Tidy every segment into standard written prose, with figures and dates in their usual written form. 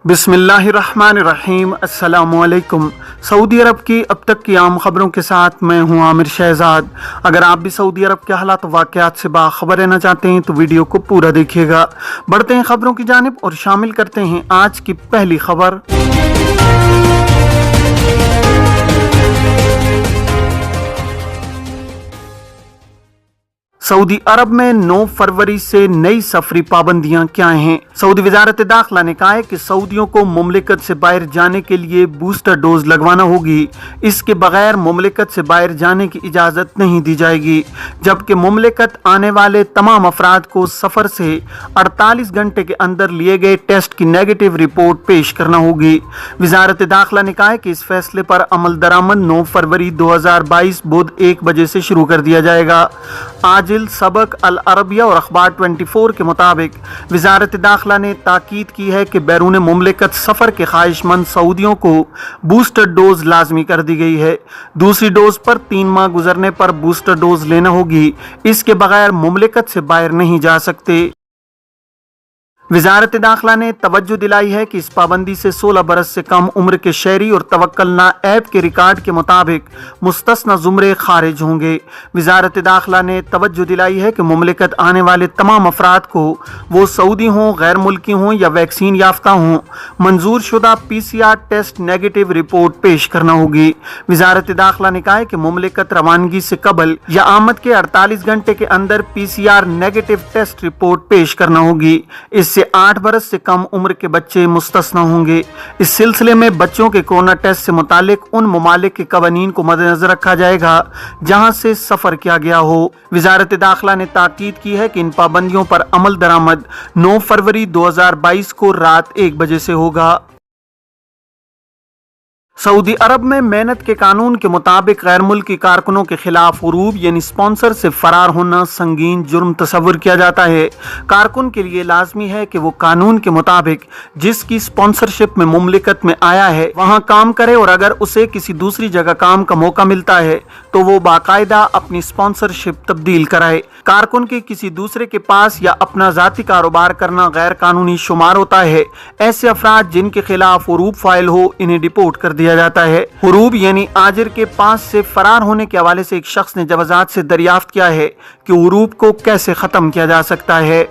बिस्मिल्लाहिर्रहमानिर्रहीम। अस्सलामु अलैकुम। सऊदी अरब की अब तक की आम खबरों के साथ मैं हूं आमिर शहजाद। अगर आप भी सऊदी अरब के हालात वाक़यात से बाखबर रहना चाहते हैं तो वीडियो को पूरा देखिएगा। बढ़ते हैं खबरों की जानिब और शामिल करते हैं आज की पहली खबर। सऊदी अरब में 9 फरवरी से नई सफरी पाबंदियां क्या हैं? सऊदी वजारत दाखिला ने कहा है कि सऊदियों को मुमलिकत से बाहर जाने के लिए बूस्टर डोज लगवाना होगी। इसके बगैर मुमलिकत से बाहर जाने की इजाज़त नहीं दी जाएगी, जबकि मुमलिकत आने वाले तमाम अफराद को सफ़र से 48 घंटे के अंदर लिए गए टेस्ट की नेगेटिव रिपोर्ट पेश करना होगी। वजारत दाखिला ने कहा है कि इस फैसले पर अमल दरामद 9 फरवरी 2022 बुध 1 बजे से शुरू कर दिया जाएगा। आजिल सबक अल अरबिया और अखबार 24 के मुताबिक वजारत दाखिला ने ताकीद की है कि बैरून मुमलिकत सफ़र के ख्वाहिशमंद सऊदियों को बूस्टर डोज लाजमी कर दी गई है। दूसरी डोज पर 3 माह गुजरने पर बूस्टर डोज लेना होगी। इसके बगैर मुमलिकत से बाहर नहीं जा सकते। वजारत दाखिला ने तवज्जो दिलाई है कि इस पाबंदी से 16 बरस से कम उम्र के शहरी और तवक्कलना ऐप के रिकॉर्ड के मुताबिक मुस्तस्ना जुमरे खारिज होंगे। वजारत दाखिला ने तवज्जो दिलाई है कि मुमलिकत आने वाले तमाम अफराद को, वो सऊदी हों, गैर मुल्की हों या वैक्सीन याफ्ता हों, मंजूर शुदा PCR टेस्ट नेगेटिव रिपोर्ट पेश करना होगी। वजारत दाखिला ने कहा है कि मुमलिकत रवानगी से कबल या आमद के 48 घंटे के अंदर PCR नेगेटिव टेस्ट रिपोर्ट पेश करना होगी। इससे 8 बरस से कम उम्र के बच्चे मुस्तस्ना होंगे। इस सिलसिले में बच्चों के कोरोना टेस्ट से मुतालिक उन ममालिक के कवानीन को मद्देनजर रखा जाएगा जहां से सफर किया गया हो। वजारत दाखिला ने ताकीद की है कि इन पाबंदियों पर अमल दरामद 9 फरवरी 2022 को रात 1 बजे से होगा। सऊदी अरब में मेहनत के कानून के मुताबिक गैर मुल्की कारकुनों के खिलाफ हुरूब यानी स्पॉन्सर से फरार होना संगीन जुर्म तस्वुर किया जाता है। कारकुन के लिए लाजमी है कि वो कानून के मुताबिक जिसकी स्पॉन्सरशिप में मुमलिकत में आया है वहाँ काम करे, और अगर उसे किसी दूसरी जगह काम का मौका मिलता है तो वो बाकायदा अपनी स्पॉन्सरशिप तब्दील कराए। कारकुन के किसी दूसरे के पास या अपना जाती कारोबार करना गैर कानूनी शुमार होता है। ऐसे अफराद जिनके खिलाफ हुरूब फाइल हो, इन्हें डिपोर्ट कर दिया जाता है। हुरूब यानी आजिर के पास से फरार होने के हवाले से एक शख्स ने जवाजात से दरियाफ्त किया है कि हुरूब को कैसे खत्म किया जा सकता है।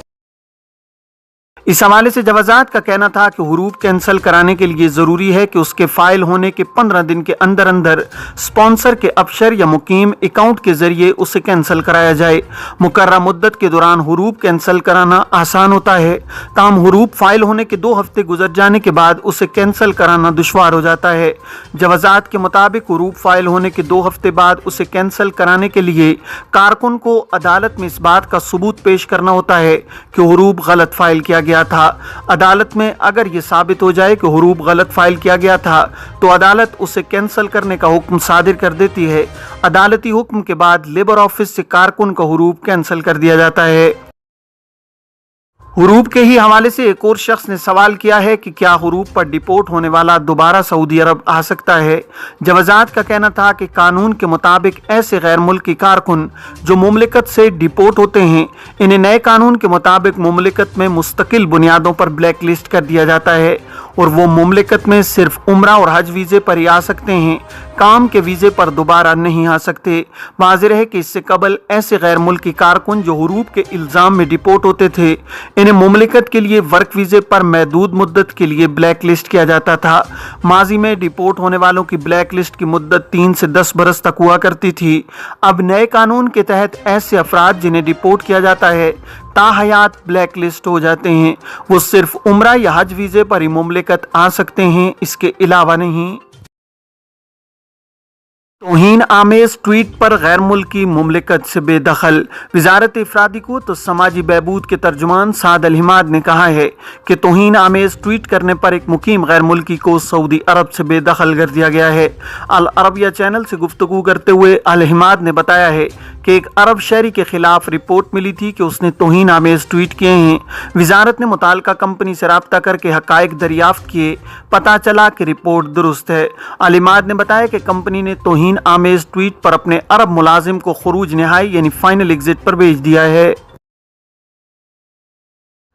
इस हवाले से जवाजात का कहना था कि हुरूब कैंसिल कराने के लिए जरूरी है कि उसके फाइल होने के 15 दिन के अंदर अंदर स्पॉन्सर के अफसर या मुकीम अकाउंट के जरिए उसे कैंसिल कराया जाए। मुकर्रर मुद्दत के दौरान हुरूब कैंसिल कराना आसान होता है, ताहम हुरूब फाइल होने के 2 हफ्ते गुजर जाने के बाद उसे कैंसिल कराना दुश्वार हो जाता है। जवाजात के मुताबिक हुरूब फाइल होने के 2 हफ्ते बाद उसे कैंसिल कराने के लिए कारकुन को अदालत में इस बात का सबूत पेश करना होता है कि हुरूब गलत फाइल किया गया था। अदालत में अगर यह साबित हो जाए कि हुरूब गलत फाइल किया गया था तो अदालत उसे कैंसिल करने का हुक्म सादिर कर देती है। अदालती हुक्म के बाद लेबर ऑफिस से कारकुन का हुरूब कैंसिल कर दिया जाता है। हुरूब के ही हवाले से एक और शख्स ने सवाल किया है कि क्या हुरूब पर डिपोर्ट होने वाला दोबारा सऊदी अरब आ सकता है। जवाजात का कहना था कि कानून के मुताबिक ऐसे गैर मुल्की कारकुन जो मुमलिकत से डिपोर्ट होते हैं, इन्हें नए कानून के मुताबिक मुमलिकत में मुस्तकिल बुनियादों पर ब्लैक लिस्ट कर दिया जाता है और वो मुमलिकत में सिर्फ उम्रा और हज वीज़े पर ही आ सकते हैं, काम के वीज़े पर दोबारा नहीं आ सकते। वाज़ेह है कि इससे कबल ऐसे गैर मुल्की कारकुन जो हुरूब के इल्ज़ाम में डिपोर्ट होते थे, इन्हें मुमलिकत के लिए वर्क वीज़े पर महदूद मुद्दत के लिए ब्लैक लिस्ट किया जाता था। माजी में डिपोर्ट होने वालों की ब्लैक लिस्ट की मुद्दत 3 से 10 बरस तक हुआ करती थी। अब नए कानून के तहत ऐसे अफराद जिन्हें डिपोर्ट किया जाता है ताहयात ब्लैक लिस्ट हो जाते हैं। वो सिर्फ उम्रा या हज वीज़े पर ही मुमलिकत आ सकते हैं, इसके अलावा नहीं। तौहीन आमेज ट्वीट पर गैर मुल्की मुमलिकत से बेदखल। वजारत इफरादी को तो समाजी बहबूद के तर्जुमान साद अल हिमाद ने कहा है कि तौहीन आमेज ट्वीट करने पर एक मुकीम गैर मुल्की को सऊदी अरब से बेदखल कर दिया गया है। अल अरबिया चैनल से गुफ्तगू करते हुए अल हिमाद ने बताया है कि एक अरब शहरी के खिलाफ रिपोर्ट मिली थी कि उसने तौहीन आमेज ट्वीट किए हैं। वजारत ने मुताल्लिका कंपनी से राब्ता करके हकायक दरियाफ्त किए, पता चला कि रिपोर्ट दुरुस्त है। अल हिमाद ने बताया कि कंपनी ने तौहीन आमेज ट्वीट पर अपने अरब मुलाजिम को खुरूज निहाई यानी फाइनल एग्जिट पर भेज दिया है।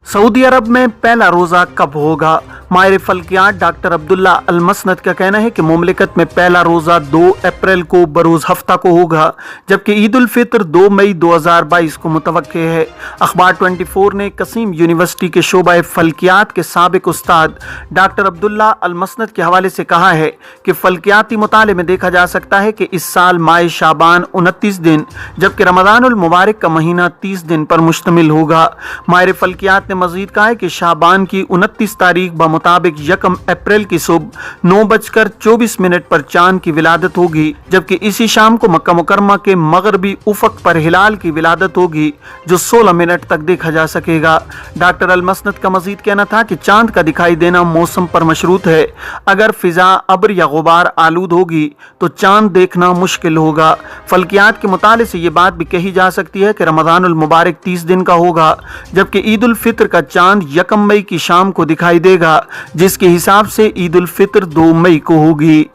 सऊदी अरब में पहला रोजा कब होगा? माहिर फल्कियात डॉक्टर अब्दुल्ला अल मसनद का कहना है कि मुमलिकत में पहला रोजा 2 अप्रैल को बरोज हफ्ता को होगा, जबकि ईद उल फितर 2 मई 2022 को मुतवक्के है। अखबार 24 ने कसीम यूनिवर्सिटी के शोबा फल्कियात के साबिक उस्ताद डॉक्टर अब्दुल्ला अल मसनद के हवाले से कहा है कि फल्कियाती मुताले में देखा जा सकता है कि इस साल माह शाबान 29 दिन जबकि रमज़ानुल मुबारक का महीना 30 दिन पर मुश्तमिल होगा। माहिर फल्कियात ने मजीद कहा है कि शाबान की 29 तारीख मुताबिक 1 अप्रैल की सुबह 9:24 पर चांद की विलादत होगी, जबकि इसी शाम को मक्का मुकरमा के मगरबी उफक पर हिलाल की विलादत होगी जो 16 मिनट तक देखा जा सकेगा। डॉक्टर अल मसनद का मजीद कहना था कि चांद का दिखाई देना मौसम पर मशरूत है। अगर फिजा अब्र या गुबार आलूद होगी तो चांद देखना मुश्किल होगा। फल्कियात के मुताले से ये बात भी कही जा सकती है कि रमज़ानुल मुबारक 30 दिन का होगा, जबकि ईद उल फितर का चांद 1 मई की शाम को दिखाई देगा, जिसके हिसाब से ईद उल फितर 2 मई को होगी।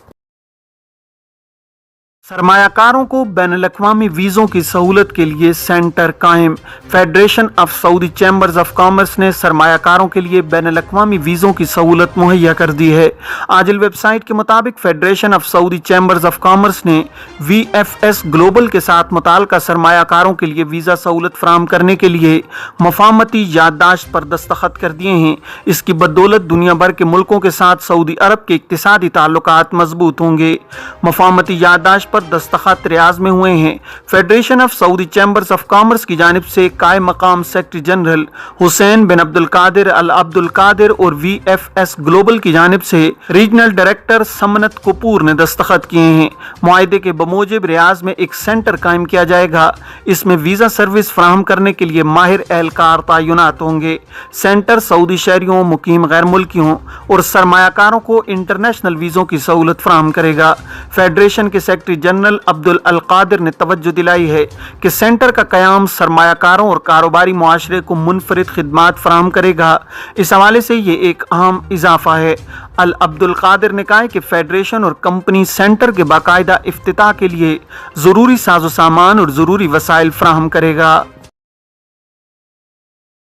सरमायाकारों को बैनुल-अक़वामी वीज़ों की सहूलत के लिए सेंटर कायम। Federation of Saudi chambers of commerce ने सरमायाकारों के लिए बैनुल-अक़वामी वीज़ों की सहूलत मुहैया कर दी है। आजिल वेबसाइट के मुताबिक federation of Saudi chambers of commerce ने VFS ग्लोबल के साथ मुताल्लिका सरमायाकारों के लिए वीज़ा सहूलत फराहम करने के लिए मफाहमती याददाश्त पर दस्तखत कर दिए हैं। इसकी बदौलत दुनिया भर के मुल्कों के साथ सऊदी अरब के इक़्तिसादी ताल्लुकात मजबूत होंगे। मफाहमती याददाश्त पर दस्तखत रियाज में हुए हैं। Federation of Saudi chambers of commerce की जानिब से कायम मकाम सेक्रेटरी जनरल हुसैन बिन अब्दुल कादिर अल अब्दुल कादिर और VFS ग्लोबल की जानिब से रीजनल डायरेक्टर समनत कपूर ने दस्तखत किए हैं। मुआहदे के बमूजिब रियाज में एक सेंटर कायम किया जाएगा। इसमें वीज़ा सर्विस फराहम करने के लिए माहिर एहलकार तैनात होंगे। सेंटर सऊदी शहरियों, मुकीम गैर मुल्कियों और सरमायाकारों को इंटरनेशनल वीज़ों की सहूलत फराहम करेगा। फेडरेशन के सेक्रेटरी जनरल अब्दुल अल कादिर ने तवज्जो दिलाई है कि सेंटर का क़याम सरमायाकारों और कारोबारी मुआशरे को मुनफरिद खिदमात फराहम करेगा। इस हवाले से ये एक अहम इजाफा है। अल अब्दुल कादिर ने कहा है कि फेडरेशन और कंपनी सेंटर के बाकायदा इफ्तिताह के लिए ज़रूरी साजो सामान और ज़रूरी वसाइल फराहम करेगा।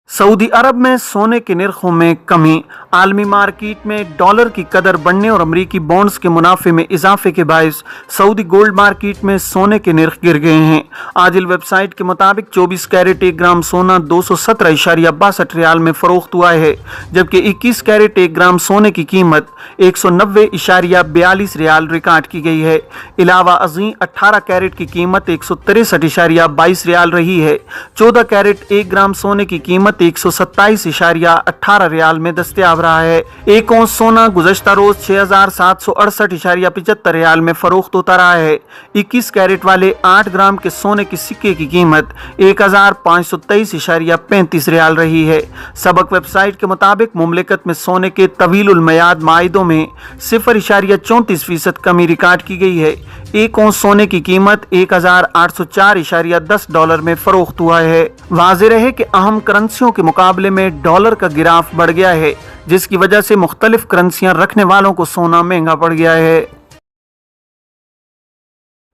सऊदी अरब में सोने के निर्खों में कमी। आलमी मार्केट में डॉलर की कदर बढ़ने और अमरीकी बॉन्ड्स के मुनाफे में इजाफे के बायस सऊदी गोल्ड मार्केट में सोने के निर्ख गिर गए हैं। आजिल वेबसाइट के मुताबिक 24 कैरेट 1 ग्राम सोना 217.62 रियाल में फरोख्त हुआ है, जबकि 21 कैरेट 1 ग्राम सोने की कीमत 190.42 रियाल रिकॉर्ड की गई है। इलावा अज़ीं 18 कैरेट की कीमत 163.22 रियाल रही है। 14 कैरेट 1 ग्राम सोने की कीमत 127.18 रियाल में दस्तयाब रहा है। एक औंस सोना गुज़श्ता रोज 6768.75 रियाल में फरोख्त होता रहा है। 21 कैरेट वाले 8 ग्राम के सोने के सिक्के की कीमत 1523.35 रियाल रही है। सबक वेबसाइट के मुताबिक मुमलिकत में सोने के तवीलुल मयाद माहिदों में 0.34% कमी रिकॉर्ड की गई है। एक औंस सोने की कीमत $1804.10 में फरोख्त हुआ है। वाज़ेह है कि अहम करेंसियों के मुकाबले में डॉलर का गिराफ बढ़ गया है, जिसकी वजह से मुख्तलिफ करेंसियां रखने वालों को सोना महंगा पड़ गया है।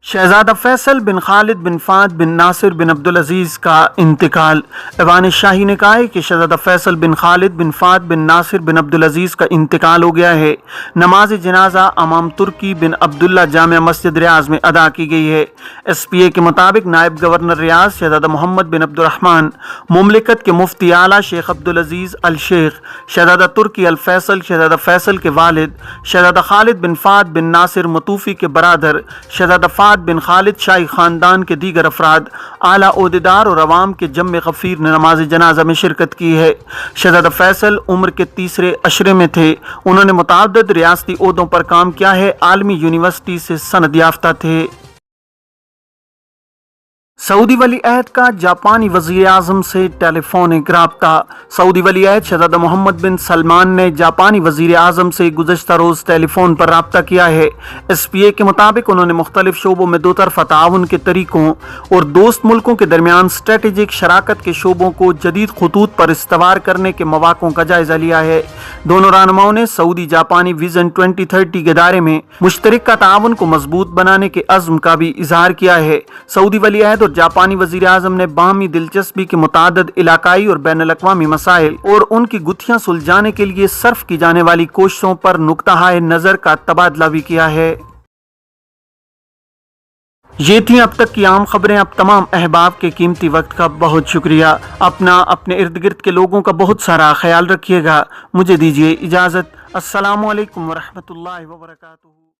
शहजादा फैसल बिन खालिद बिन फाद बिन नासिर बिन अब्दुल अजीज़ का इंतकाल। ऐवान शाही ने कहा है कि शहजादा फैसल बिन खालिद बिन फाद बिन नासिर बिन अब्दुल अजीज़ का इंतकाल हो गया है। नमाज जनाजा अमाम तुर्की बिन अब्दुल्ला जामिया मस्जिद रियाज में अदा की गई है। SPA के मुताबिक नायब गवर्नर रियाज शहजादा मोहम्मद बिन अब्दुर्रहमान, मुमलिकत के मुफ्ती आला शेख अब्दुल अजीज़ अल शेख, शहजादा तुर्की अल फैसल, शहजादा फैसल के वालिद शहजादा खालिद बिन फाद बिन नासिर मतूफ़ी के बरादर शहजादा फाद बिन खालिद, शाही खानदान के दीगर अफराद, आला ओहदेदार और अवाम के जम्मे गफीर ने नमाज जनाजा में शिरकत की है। शहजादा फैसल उम्र के 3रे अशरे में थे। उन्होंने मुतअद्दिद रियासती ओहदों पर काम किया है। आलमी यूनिवर्सिटी से सनद याफ्ता थे। सऊदी वली अहद का जापानी वज़ीर आज़म से टेलीफोनिक राब्ता। सऊदी वली अहद शहजादा मोहम्मद बिन सलमान ने जापानी वज़ीर आज़म से गुज़श्ता रोज़ टेलीफोन पर राब्ता किया है। SPA के मुताबिक उन्होंने मुख्तलिफ शोबों में दो तरफ़ा ताउन के तरीकों और दोस्त मुल्कों के दरमियान स्ट्रेटेजिक शराकत के शोबों को जदीद खतूत पर इस्तवार करने के मौक़ों का जायज़ा लिया है। दोनों रहनुमाओं ने सऊदी जापानी विज़न 2030 के दायरे में मुश्तरका ताउन को मजबूत बनाने के अज़्म का भी इजहार किया है। सऊदी वली अहद اور جاپانی وزیر اعظم نے باہمی دلچسپی کے متعدد علاقائی اور بین الاقوامی مسائل اور ان کی گتھیاں سلجھانے کے لیے صرف کی جانے والی کوششوں پر نقطہ نظر کا تبادلہ بھی کیا ہے۔ یہ تھیں اب تک کی عام خبریں۔ اب تمام احباب کے قیمتی وقت کا بہت شکریہ۔ اپنے ارد گرد کے لوگوں کا بہت سارا خیال رکھیے گا۔ مجھے دیجیے اجازت۔ السلام علیکم ورحمۃ اللہ وبرکاتہ۔